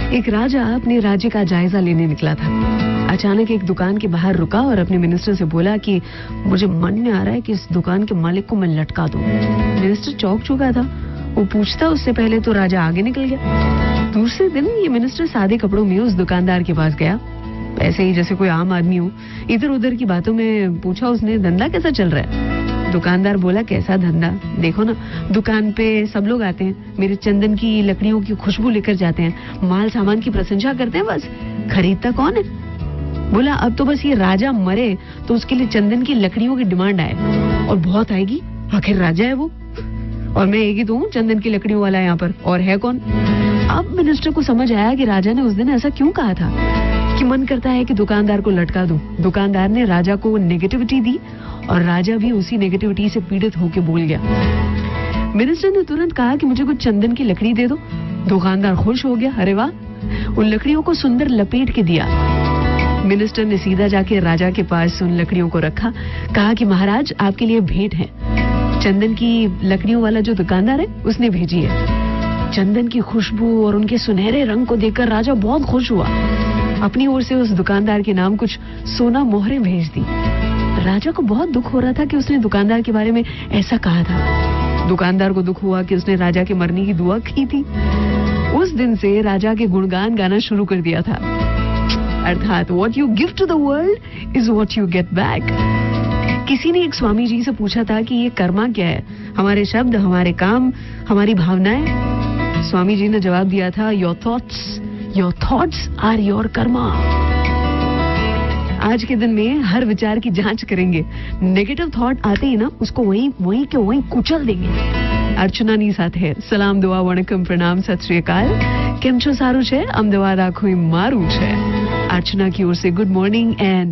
एक राजा अपने राज्य का जायजा लेने निकला था। अचानक एक दुकान के बाहर रुका और अपने मिनिस्टर से बोला कि मुझे मन में आ रहा है कि इस दुकान के मालिक को मैं लटका दूं। मिनिस्टर चौंक चुका था। वो पूछता उससे पहले तो राजा आगे निकल गया। दूसरे दिन ये मिनिस्टर सादे कपड़ों में उस दुकानदार के पास गया, ऐसे ही जैसे कोई आम आदमी हो। इधर उधर की बातों में पूछा उसने, धंधा कैसा चल रहा है? दुकानदार बोला, कैसा धंधा, देखो ना दुकान पे सब लोग आते हैं, मेरे चंदन की लकड़ियों की खुशबू लेकर जाते हैं, माल सामान की प्रशंसा करते हैं, बस खरीदता कौन है? बोला, अब तो बस ये राजा मरे तो उसके लिए चंदन की लकड़ियों की डिमांड आए, और बहुत आएगी, आखिर राजा है वो, और मैं एक ही तो हूँ चंदन की लकड़ियों वाला यहाँ पर, और है कौन? अब मिनिस्टर को समझ आया कि राजा ने उस दिन ऐसा क्यों कहा था कि मन करता है कि दुकानदार को लटका दूं। दुकानदार ने राजा को नेगेटिविटी दी और राजा भी उसी नेगेटिविटी से पीड़ित होकर बोल गया। मिनिस्टर ने तुरंत कहा कि मुझे कुछ चंदन की लकड़ी दे दो। दुकानदार खुश हो गया, अरे वाह, उन लकड़ियों को सुंदर लपेट के दिया। मिनिस्टर ने सीधा जाके राजा के पास उन लकड़ियों को रखा, कहा कि महाराज आपके लिए भेंट है, चंदन की लकड़ियों वाला जो दुकानदार है उसने भेजी है। चंदन की खुशबू और उनके सुनहरे रंग को देखकर राजा बहुत खुश हुआ। अपनी ओर से उस दुकानदार के नाम कुछ सोना मोहरें भेज दी। राजा को बहुत दुख हो रहा था कि उसने दुकानदार के बारे में ऐसा कहा था। दुकानदार को दुख हुआ कि उसने राजा के मरने की दुआ की थी। उस दिन से राजा के गुणगान गाना शुरू कर दिया था, अर्थात what you give to the world is what you get back. किसी ने एक स्वामी जी से पूछा था कि ये कर्मा क्या है? हमारे शब्द, हमारे काम, हमारी भावनाएं। स्वामी जी ने जवाब दिया था, your thoughts are your karma. आज के दिन में हर विचार की जांच करेंगे, नेगेटिव थॉट आते ही ना उसको वहीं के वहीं कुचल देंगे। अर्चना नी સાથે સલામ દુઆ વણકમ પ્રણામ સત શ્રી અકાલ। કેમ છો? સારું છે? અમદાવાદ આખું મારું છે। अर्चना की ओर से गुड मॉर्निंग एंड